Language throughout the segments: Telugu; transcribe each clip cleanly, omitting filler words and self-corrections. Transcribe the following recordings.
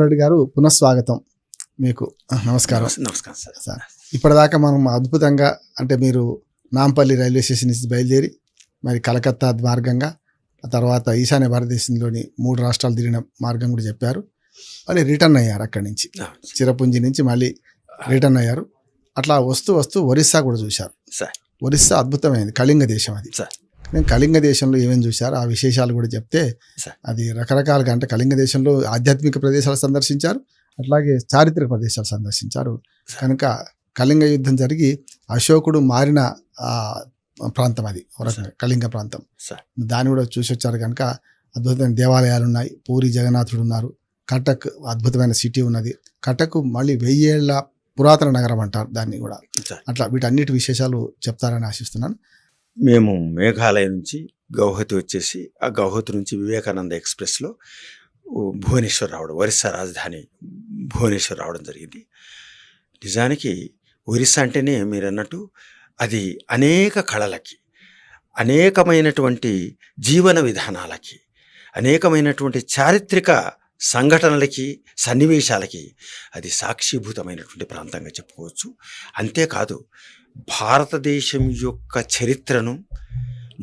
రెడ్డి గారు పునఃస్వాగతం మీకు. నమస్కారం. నమస్కారం సార్. ఇప్పటిదాకా మనం అద్భుతంగా అంటే మీరు నాంపల్లి రైల్వే స్టేషన్ నుంచి బయలుదేరి మరి కలకత్తా మార్గంగా ఆ తర్వాత ఈశాన్య భారతదేశంలోని 3 రాష్ట్రాలు తిరిగిన మార్గం కూడా చెప్పారు. మళ్ళీ రిటర్న్ అయ్యారు అక్కడి నుంచి, చిరపుంజి నుంచి మళ్ళీ రిటర్న్ అయ్యారు. అట్లా వస్తూ వస్తూ ఒరిస్సా కూడా చూశారు. ఒరిస్సా అద్భుతమైనది, కళింగ దేశం అది. నేను కళింగ దేశంలో ఏమేమి చూశారు ఆ విశేషాలు కూడా చెప్తే, అది రకరకాలుగా అంటే కళింగ దేశంలో ఆధ్యాత్మిక ప్రదేశాలు సందర్శించారు, అట్లాగే చారిత్రక ప్రదేశాలు సందర్శించారు. కనుక కళింగ యుద్ధం జరిగి అశోకుడు మారిన ప్రాంతం అది, కళింగ ప్రాంతం. దాన్ని కూడా చూసి వచ్చారు. కనుక అద్భుతమైన దేవాలయాలు ఉన్నాయి, పూరి జగన్నాథుడు ఉన్నారు, కటక్ అద్భుతమైన సిటీ ఉన్నది. కటక్ మళ్ళీ 1000 ఏళ్ల పురాతన నగరం అంటారు దాన్ని కూడా. అట్లా వీటన్నిటి విశేషాలు చెప్తారని ఆశిస్తున్నాను. మేము మేఘాలయ నుంచి గౌహతి వచ్చేసి, ఆ గౌహతి నుంచి వివేకానంద ఎక్స్ప్రెస్లో భువనేశ్వర్ రావడం, ఒరిస్సా రాజధాని భువనేశ్వర్ రావడం జరిగింది. నిజానికి ఒరిస్సా అంటేనే మీరు అన్నట్టు అది అనేక కళలకి, అనేకమైనటువంటి జీవన విధానాలకి, అనేకమైనటువంటి చారిత్రక సంఘటనలకి, సన్నివేశాలకి అది సాక్షిభూతమైనటువంటి ప్రాంతంగా చెప్పుకోవచ్చు. అంతేకాదు భారతదేశం యొక్క చరిత్రను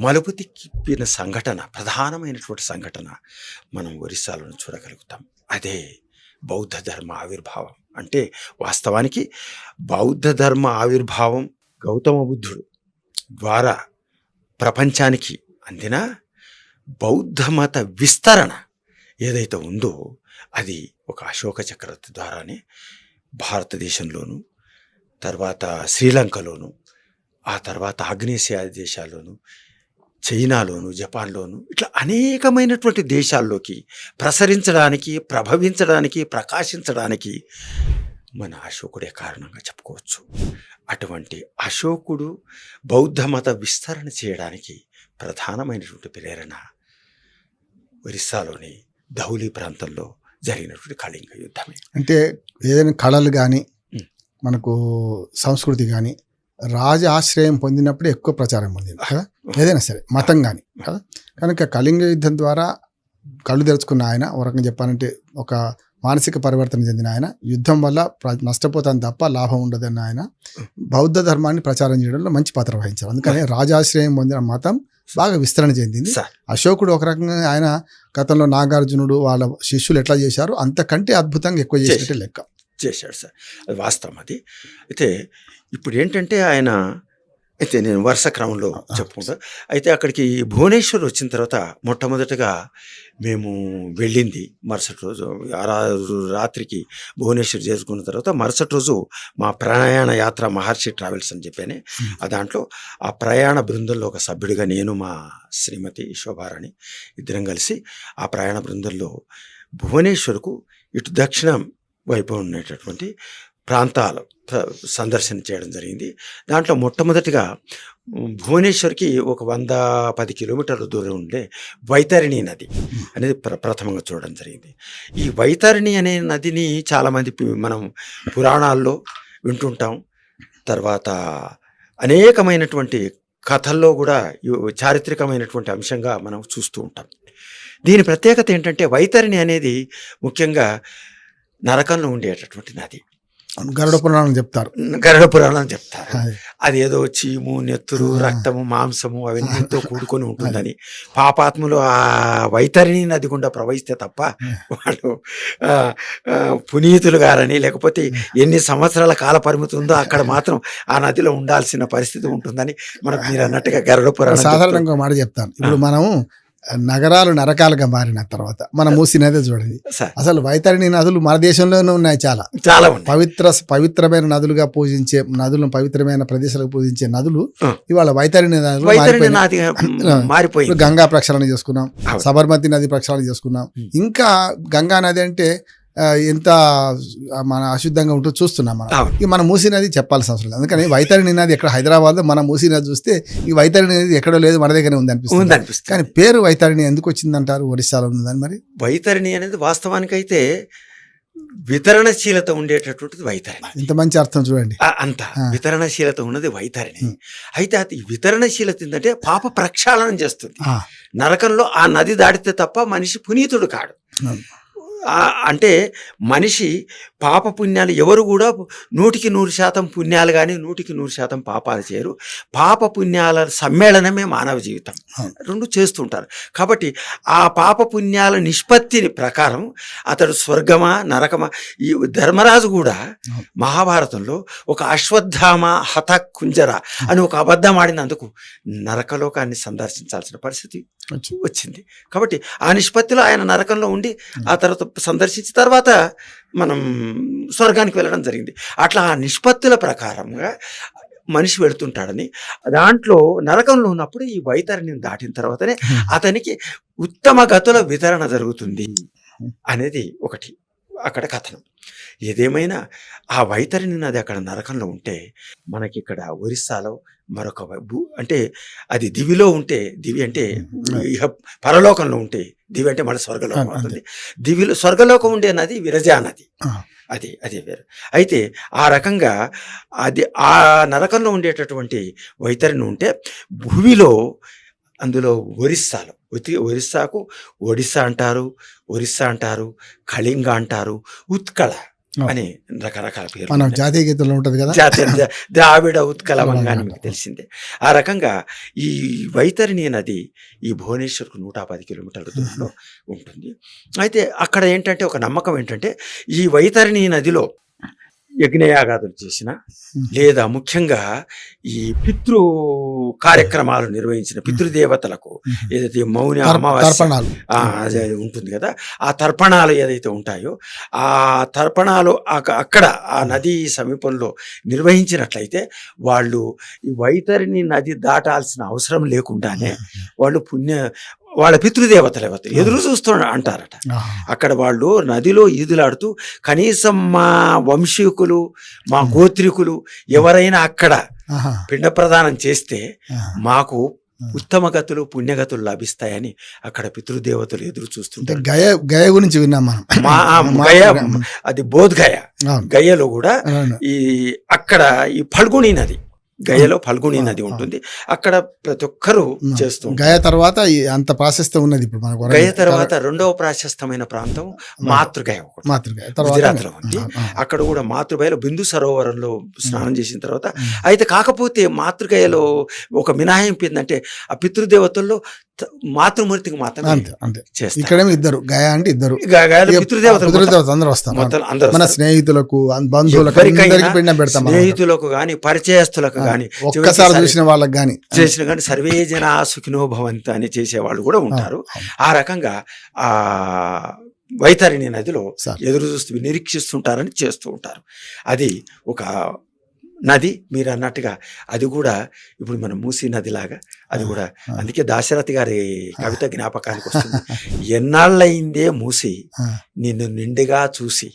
మలుపు తిప్పిన సంఘటన, ప్రధానమైనటువంటి సంఘటన మనం ఒరిస్సాలో చూడగలుగుతాం. అదే బౌద్ధ ధర్మ ఆవిర్భావం. అంటే వాస్తవానికి బౌద్ధ ధర్మ ఆవిర్భావం గౌతమ బుద్ధుడు ద్వారా ప్రపంచానికి అందిన బౌద్ధ మత విస్తరణ ఏదైతే ఉందో అది ఒక అశోక చక్రవర్తి ద్వారానే భారతదేశంలోను, తర్వాత శ్రీలంకలోను, ఆ తర్వాత ఆగ్నేసియా దేశాల్లోను, చైనాలోను, జపాన్లోను, ఇట్లా అనేకమైనటువంటి దేశాల్లోకి ప్రసరించడానికి, ప్రభవించడానికి, ప్రకాశించడానికి మన అశోకుడే కారణంగా చెప్పుకోవచ్చు. అటువంటి అశోకుడు బౌద్ధ మత విస్తరణ చేయడానికి ప్రధానమైనటువంటి ప్రేరణ ఒరిస్సాలోని ధౌలి ప్రాంతంలో జరిగినటువంటి కళింగ యుద్ధమే. అంటే ఏదైనా కళలు కానీ మనకు సంస్కృతి కానీ రాజ ఆశ్రయం పొందినప్పుడు ఎక్కువ ప్రచారం పొందింది కదా, ఏదైనా సరే మతం కానీ కదా. కనుక కళింగ యుద్ధం ద్వారా కళ్ళు తెరుచుకున్న ఆయన, ఒక రకంగా చెప్పాలంటే ఒక మానసిక పరివర్తన చెందిన ఆయన, యుద్ధం వల్ల నష్టపోతాను తప్ప లాభం ఉండదన్న ఆయన బౌద్ధ ధర్మాన్ని ప్రచారం చేయడంలో మంచి పాత్ర వహించారు. అందుకని రాజాశ్రయం పొందిన మతం బాగా విస్తరణ చెందింది. అశోకుడు ఒక రకంగా ఆయన గతంలో నాగార్జునుడు వాళ్ళ శిష్యులు ఎట్లా చేశారు అంతకంటే అద్భుతంగా ఎక్కువ చేసినట్టే లెక్క చేశాడు సార్. అది వాస్తవం. అది అయితే ఇప్పుడు ఏంటంటే ఆయన అయితే నేను వరుస క్రమంలో చెప్పుకుంటా. అయితే అక్కడికి భువనేశ్వర్ వచ్చిన తర్వాత మొట్టమొదటగా మేము వెళ్ళింది మరుసటి రోజు, రాత్రికి భువనేశ్వర్ చేసుకున్న తర్వాత మరుసటి రోజు మా ప్రయాణ యాత్ర మహర్షి ట్రావెల్స్ అని చెప్పానే, ఆ దాంట్లో ఆ ప్రయాణ బృందంలో ఒక సభ్యుడిగా నేను, మా శ్రీమతి శోభారాణి ఇద్దరం కలిసి ఆ ప్రయాణ బృందంలో భువనేశ్వర్కు ఇటు దక్షిణం వైపు ఉండేటటువంటి ప్రాంతాలు సందర్శన చేయడం జరిగింది. దాంట్లో మొట్టమొదటిగా భువనేశ్వర్కి ఒక 110 కిలోమీటర్ల దూరం ఉండే వైతరిణి నది అనేది ప్రథమంగా చూడడం జరిగింది. ఈ వైతరిణి అనే నదిని చాలామంది మనం పురాణాల్లో వింటుంటాం, తర్వాత అనేకమైనటువంటి కథల్లో కూడా చారిత్రకమైనటువంటి అంశంగా మనం చూస్తూ ఉంటాం. దీని ప్రత్యేకత ఏంటంటే వైతరిణి అనేది ముఖ్యంగా నరకంలో ఉండేటటువంటి నది. గరుడ పురాణం చెప్తారు, గరుడ పురాణం చెప్తారు. అది ఏదో చీము, నెత్తురు, రక్తము, మాంసము అవన్నీతో కూడుకొని ఉంటుందని, పాపాత్ములు ఆ వైతరిణి నది గుండా ప్రవహిస్తే తప్ప వాళ్ళు పునీతులు గారని, లేకపోతే ఎన్ని సంవత్సరాల కాల పరిమితి ఉందో అక్కడ మాత్రం ఆ నదిలో ఉండాల్సిన పరిస్థితి ఉంటుందని మనకు మీరు అన్నట్టుగా గరుడ పురాణం సాధారణంగా మాట చెప్తాను. ఇప్పుడు మనం నగరాలు నరకాలుగా మారిన తర్వాత మన మూసీ నది చూడండి, అసలు వైతరిణి నదులు మన దేశంలోనే ఉన్నాయి, చాలా చాలా పవిత్రమైన నదులుగా పూజించే నదులను, పవిత్రమైన ప్రదేశాలకు పూజించే నదులు ఇవాళ వైతరిణి నదులు మారిపోయి. గంగా ప్రక్షాళన చేసుకున్నాం, సబర్మతి నది ప్రక్షాళన చేసుకున్నాం, ఇంకా గంగా నది అంటే ఎంత మన అశుద్ధంగా ఉంటూ చూస్తున్నాం మనం. ఇక మన మూసీ నది చెప్పాల్సిన అవసరం లేదు. అందుకని వైతరిణి నది ఎక్కడ హైదరాబాద్లో, మన మూసీ నది చూస్తే ఈ వైతరిణి నది ఎక్కడో లేదు, మన దగ్గరే ఉంది అనిపిస్తుంది. కానీ పేరు వైతరిణి ఎందుకు వచ్చిందంటారు? ఒరిస్సాలో ఉందని. మరి వైతరిణి అనేది వాస్తవానికైతే వితరణశీలత ఉండేటటువంటిది వైతరిణి. ఇంత మంచి అర్థం చూడండి. అంత వితరణశీలత ఉన్నది వైతరిణి. అయితే అది వితరణశీలత ఏంటంటే పాప ప్రక్షాళనం చేస్తుంది. నరకంలో ఆ నది దాటితే తప్ప మనిషి పునీతుడు కాడు. అంటే మనిషి పాపపుణ్యాలు ఎవరు కూడా 100% పుణ్యాలు కానీ 100% పాపాలు చేయరు. పాపపుణ్యాల సమ్మేళనమే మానవ జీవితం. అవును. 2 చేస్తుంటారు. కాబట్టి ఆ పాపపుణ్యాల నిష్పత్తిని ప్రకారం అతడు స్వర్గమా నరకమా. ఈ ధర్మరాజు కూడా మహాభారతంలో ఒక అశ్వత్థామ హత కుంజర అని ఒక అబద్ధం ఆడినందుకు నరకలోకాన్ని సందర్శించాల్సిన పరిస్థితి వచ్చింది. కాబట్టి ఆ నిష్పత్తిలో ఆయన నరకంలో ఉండి ఆ తర్వాత సందర్శించిన తర్వాత మనం స్వర్గానికి వెళ్ళడం జరిగింది. అట్లా ఆ నిష్పత్తుల ప్రకారంగా మనిషి వెళుతుంటాడని, దాంట్లో నరకంలో ఉన్నప్పుడు ఈ వైతరిని దాటిన తర్వాతనే అతనికి ఉత్తమ గతుల వితరణ జరుగుతుంది అనేది ఒకటి అక్కడ కథనం. ఏదేమైనా ఆ వైతరిని నది అక్కడ నరకంలో ఉంటే మనకి ఇక్కడ ఒరిస్సాలో మరొక అంటే అది దివిలో ఉంటే, దివి అంటే ఇహ పరలోకంలో ఉంటే, దివి అంటే మన స్వర్గలోకం అవుతుంది. దివిలో స్వర్గలోకం ఉండే నది విరజా నది. అది వేరు. అయితే ఆ రకంగా అది ఆ నరకంలో ఉండేటటువంటి వైతరిని ఉంటే భూమిలో అందులో ఒరిస్సాలో ఒరిస్సాకు ఒడిస్సా అంటారు, కళింగ అంటారు, ఉత్కళ అని రకరకాల పేర్లు. మన జాతీయ గీతంలో ఉంటది కదా, ద్రావిడ ఉత్కలవంగా అని మీకు తెలిసిందే. ఆ రకంగా ఈ వైతరిణి నది ఈ భువనేశ్వర్కు 110 కిలోమీటర్ల దూరంలో ఉంటుంది. అయితే అక్కడ ఏంటంటే ఒక నమ్మకం ఏంటంటే ఈ వైతరిణి నదిలో యజ్ఞయాగాదులు చేసిన, లేదా ముఖ్యంగా ఈ పితృ కార్యక్రమాలు నిర్వహించిన పితృదేవతలకు ఏదైతే మౌని అమావాస్య ఉంటుంది కదా, ఆ తర్పణాలు ఏదైతే ఉంటాయో ఆ తర్పణాలు అక్కడ ఆ నది సమీపంలో నిర్వహించినట్లయితే వాళ్ళు ఈ వైతరిణి నది దాటాల్సిన అవసరం లేకుండానే వాళ్ళు వాళ్ళ పితృదేవతలు ఎదురు చూస్తూ అంటారట. అక్కడ వాళ్ళు నదిలో ఈదులాడుతూ కనీసం మా వంశీకులు, మా గోత్రికులు ఎవరైనా అక్కడ పిండ ప్రదానం చేస్తే మాకు ఉత్తమ గతులు పుణ్యగతులు లభిస్తాయని అక్కడ పితృదేవతలు ఎదురు చూస్తుంటారు. గయ గురించి విన్నాం మనం. గయ అది బోధ్ గయలో కూడా ఈ అక్కడ ఈ ఫల్గుణి నది, గయలో ఫల్గుణి నది ఉంటుంది. అక్కడ ప్రతి ఒక్కరూ చేస్తూ గయ తర్వాత అంత ప్రాశస్త్యం ఉన్నది. ఇప్పుడు మనకు గయ తర్వాత రెండవ ప్రాశస్తమైన ప్రాంతం మాతృగయ, గుజరాత్లో ఉంది. అక్కడ కూడా మాతృగయలో బిందు సరోవరంలో స్నానం చేసిన తర్వాత, అయితే కాకపోతే మాతృగయలో ఒక మినహాయింపు ఏంటంటే ఆ పితృదేవతల్లో మాతృమూర్తికి మాత్రమే చేస్తారు. ఇక్కడేమో ఇద్దరు గయ అంటే ఇద్దరు పితృదేవతలు అందరూ వస్తారు. మన స్నేహితులకు, బంధువులకు, స్నేహితులకు గాని పరిచయస్తులకు గాని ఒక్కసారి చూసిన వాళ్ళకి గాని చేసిన గాని సర్వే జనా సుఖినో భవంతు అని చేసేవాళ్ళు కూడా ఉంటారు. ఆ రకంగా ఆ వైతరిణి నదిలో ఎదురు చూస్తూ నిరీక్షిస్తుంటారని చేస్తూ ఉంటారు. అది ఒక నది. మీరు అన్నట్టుగా అది కూడా ఇప్పుడు మన మూసీ నది లాగా అది కూడా. అందుకే దాశరథి గారి కవిత జ్ఞాపకానికి వస్తుంది. ఎన్నాళ్ళయిందే మూసి నిన్ను నిండుగా చూసి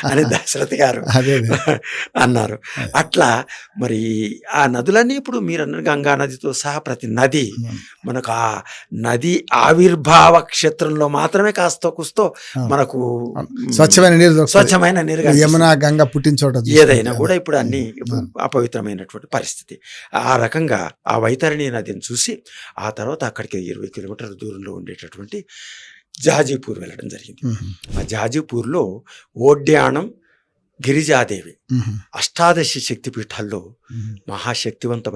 అని దాశరథి గారు అన్నారు. అట్లా మరి ఆ నదులన్నీ ఇప్పుడు మీరు అన్న గంగా నదితో సహా ప్రతి నది మనకు ఆ నది ఆవిర్భావ క్షేత్రంలో మాత్రమే కాస్త కూస్తో మనకు స్వచ్ఛమైన నీరు, యమున గంగ పుట్టించోట ఏదైనా కూడా ఇప్పుడు అన్ని అపవిత్రమైనటువంటి పరిస్థితి. ఆ రకంగా ఆ వైతరిణి నదిని చూసి ఆ తర్వాత అక్కడికి 20 కిలోమీటర్ల దూరంలో ఉండేటటువంటి జాజీపూర్ వెళ్ళడం జరిగింది. ఆ జాజీపూర్లో ఓడ్యాణం గిరిజాదేవి 18 శక్తిపీఠాల్లో మహాశక్తివంతమైన